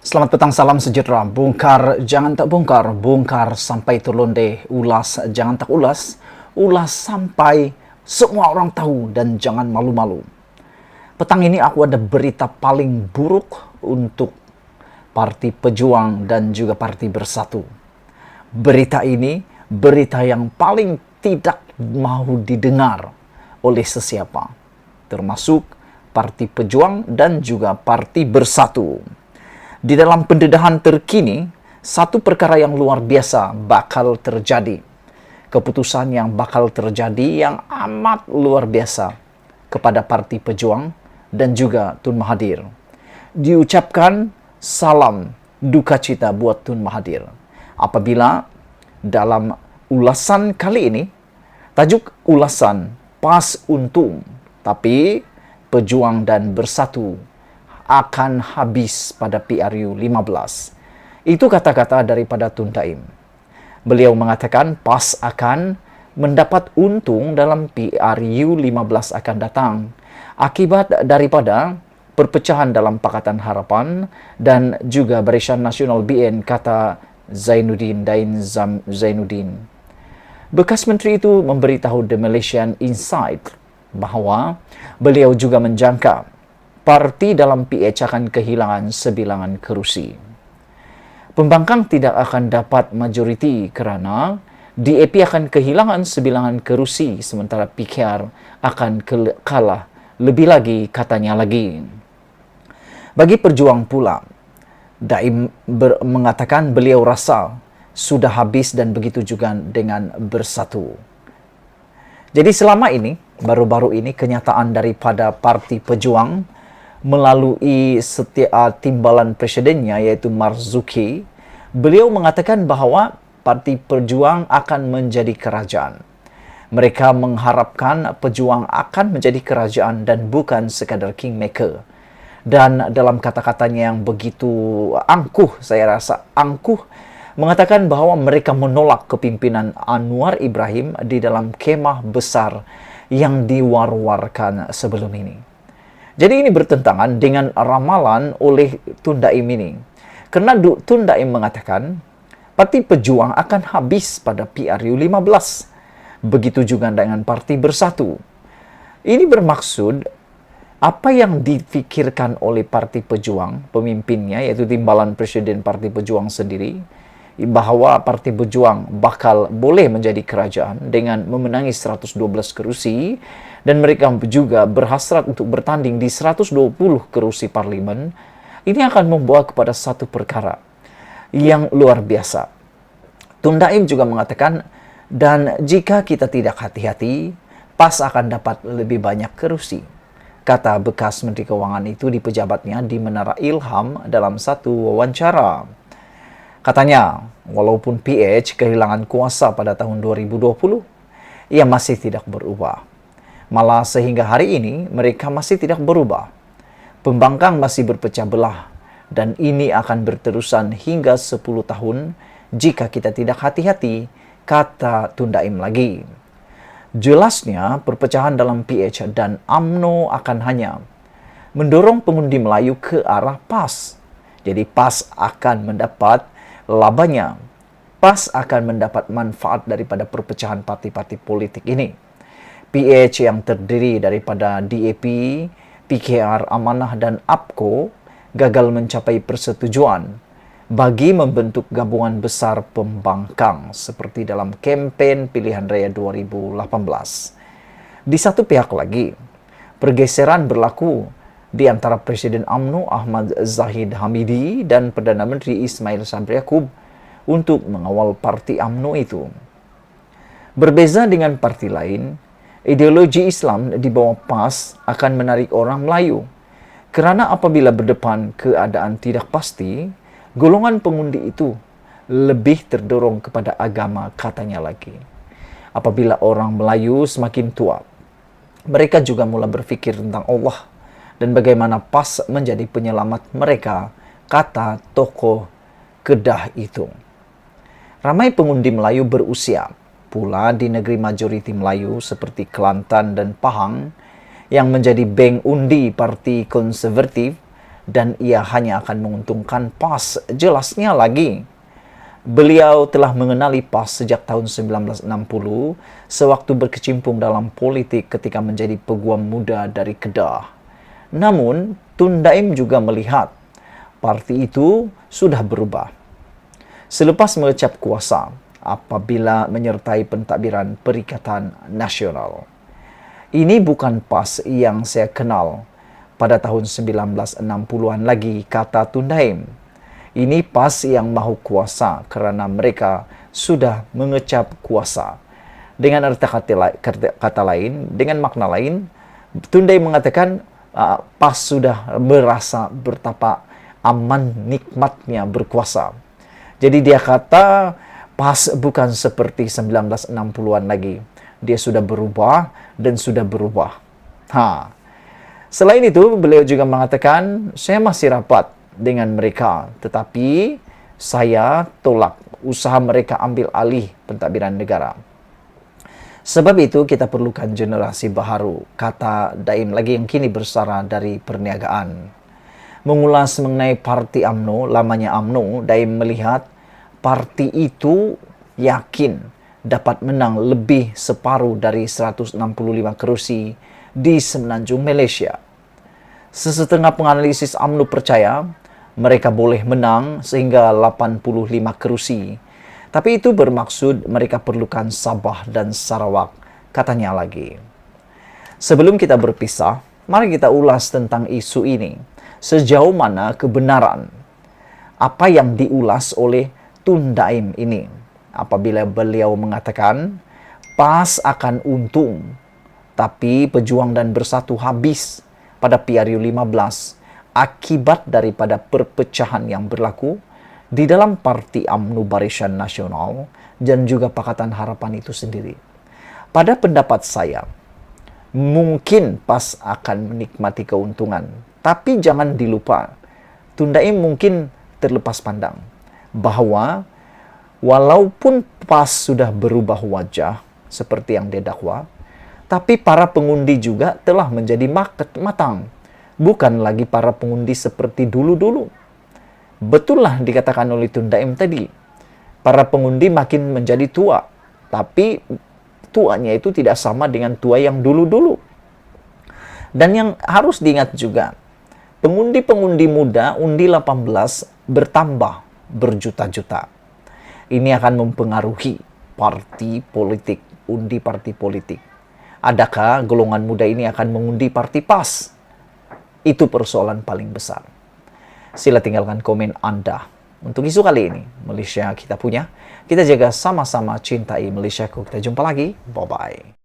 Selamat petang, salam sejahtera. Bongkar, jangan tak bongkar. Bongkar sampai terlonde. Ulas, jangan tak ulas. Ulas sampai semua orang tahu dan jangan malu-malu. Petang ini aku ada berita paling buruk untuk Parti Pejuang dan juga Parti Bersatu. Berita ini, berita yang paling tidak mau didengar oleh sesiapa. Termasuk Parti Pejuang dan juga Parti Bersatu. Di dalam pendedahan terkini, satu perkara yang luar biasa bakal terjadi. Keputusan yang bakal terjadi yang amat luar biasa kepada Parti Pejuang dan juga Tun Mahathir. Diucapkan salam duka cita buat Tun Mahathir. Apabila dalam ulasan kali ini, tajuk ulasan pas untung, tapi Pejuang dan Bersatu akan habis pada PRU 15. Itu kata-kata daripada Tun Daim. Beliau mengatakan PAS akan mendapat untung dalam PRU 15 akan datang akibat daripada perpecahan dalam Pakatan Harapan dan juga Barisan Nasional BN, kata Zainuddin Dain Zainuddin. Bekas menteri itu memberitahu The Malaysian Insight bahawa beliau juga menjangka parti dalam PH akan kehilangan sebilangan kerusi. Pembangkang tidak akan dapat majoriti kerana DAP akan kehilangan sebilangan kerusi sementara PKR akan kalah lebih lagi, katanya lagi. Bagi Pejuang pula, Daim mengatakan beliau rasa sudah habis dan begitu juga dengan Bersatu. Jadi selama ini, baru-baru ini kenyataan daripada Parti Pejuang melalui timbalan presidennya iaitu Marzuki, beliau mengatakan bahawa Parti Pejuang akan menjadi kerajaan. Mereka mengharapkan Pejuang akan menjadi kerajaan dan bukan sekadar kingmaker. Dan dalam kata-katanya yang begitu angkuh, saya rasa angkuh, mengatakan bahawa mereka menolak kepimpinan Anwar Ibrahim di dalam kemah besar yang diwar-warkan sebelum ini. Jadi ini bertentangan dengan ramalan oleh Tun Daim ini. Kerana Tun Daim mengatakan Parti Pejuang akan habis pada PRU 15. Begitu juga dengan Parti Bersatu. Ini bermaksud apa yang difikirkan oleh Parti Pejuang, pemimpinnya iaitu timbalan Presiden Parti Pejuang sendiri, bahawa Parti Pejuang bakal boleh menjadi kerajaan dengan memenangi 112 kerusi dan mereka juga berhasrat untuk bertanding di 120 kerusi parlimen. Ini akan membawa kepada satu perkara yang luar biasa. Tun Daim juga mengatakan, dan jika kita tidak hati-hati, PAS akan dapat lebih banyak kerusi. Kata bekas Menteri Keuangan itu di pejabatnya di Menara Ilham dalam satu wawancara. Katanya, walaupun PH kehilangan kuasa pada tahun 2020, ia masih tidak berubah. Malah sehingga hari ini, mereka masih tidak berubah. Pembangkang masih berpecah belah dan ini akan berterusan hingga 10 tahun jika kita tidak hati-hati, kata Tun Daim lagi. Jelasnya, perpecahan dalam PH dan UMNO akan hanya mendorong pengundi Melayu ke arah PAS. Jadi PAS akan mendapat labanya. PAS akan mendapat manfaat daripada perpecahan parti-parti politik ini. PH yang terdiri daripada DAP, PKR, Amanah dan APKO gagal mencapai persetujuan bagi membentuk gabungan besar pembangkang seperti dalam kempen pilihan raya 2018. Di satu pihak lagi, pergeseran berlaku di antara Presiden UMNO Ahmad Zahid Hamidi dan Perdana Menteri Ismail Sabri Yaakob untuk mengawal parti UMNO itu. Berbeza dengan parti lain, ideologi Islam di bawah PAS akan menarik orang Melayu. Kerana apabila berdepan keadaan tidak pasti, golongan pengundi itu lebih terdorong kepada agama, katanya lagi. Apabila orang Melayu semakin tua, mereka juga mula berfikir tentang Allah dan bagaimana PAS menjadi penyelamat mereka, kata tokoh Kedah itu. Ramai pengundi Melayu berusia pula di negeri majoriti Melayu seperti Kelantan dan Pahang yang menjadi bank undi Parti Konservatif dan ia hanya akan menguntungkan PAS. Jelasnya lagi, beliau telah mengenali PAS sejak tahun 1960 sewaktu berkecimpung dalam politik ketika menjadi peguam muda dari Kedah. Namun, Tun Daim juga melihat parti itu sudah berubah. Selepas mengecap kuasa, apabila menyertai pentadbiran Perikatan Nasional. Ini bukan PAS yang saya kenal pada tahun 1960-an lagi, kata Tun Daim. Ini PAS yang mahu kuasa kerana mereka sudah mengecap kuasa. Dengan kata lain, dengan makna lain, Tun Daim mengatakan PAS sudah merasa betapa aman nikmatnya berkuasa. Jadi dia kata PAS bukan seperti 1960-an lagi. Dia sudah berubah dan sudah berubah. Selain itu, beliau juga mengatakan, saya masih rapat dengan mereka, tetapi saya tolak usaha mereka ambil alih pentadbiran negara. Sebab itu, kita perlukan generasi baharu, kata Daim lagi yang kini bersara dari perniagaan. Mengulas mengenai parti UMNO, lamanya UMNO, Daim melihat parti itu yakin dapat menang lebih separuh dari 165 kerusi di Semenanjung Malaysia. Sesetengah penganalisis UMNO percaya mereka boleh menang sehingga 85 kerusi. Tapi itu bermaksud mereka perlukan Sabah dan Sarawak, katanya lagi. Sebelum kita berpisah, mari kita ulas tentang isu ini. Sejauh mana kebenaran apa yang diulas oleh Tun Daim ini? Apabila beliau mengatakan PAS akan untung, tapi Pejuang dan Bersatu habis pada PRU 15 akibat daripada perpecahan yang berlaku di dalam Parti UMNO Barisan Nasional dan juga Pakatan Harapan itu sendiri. Pada pendapat saya, mungkin PAS akan menikmati keuntungan, tapi jangan dilupa, Tun Daim mungkin terlepas pandang bahawa walaupun PAS sudah berubah wajah seperti yang dia dakwa, tapi para pengundi juga telah menjadi matang. Bukan lagi para pengundi seperti dulu-dulu. Betullah dikatakan oleh Tun Daim tadi, para pengundi makin menjadi tua, tapi tuanya itu tidak sama dengan tua yang dulu-dulu. Dan yang harus diingat juga, pengundi-pengundi muda undi 18 bertambah berjuta-juta. Ini akan mempengaruhi parti politik, undi parti politik. Adakah golongan muda ini akan mengundi parti PAS? Itu persoalan paling besar. Sila tinggalkan komen Anda. Untuk isu kali ini, Malaysia kita punya. Kita jaga sama-sama cintai Malaysiaku. Kita jumpa lagi. Bye-bye.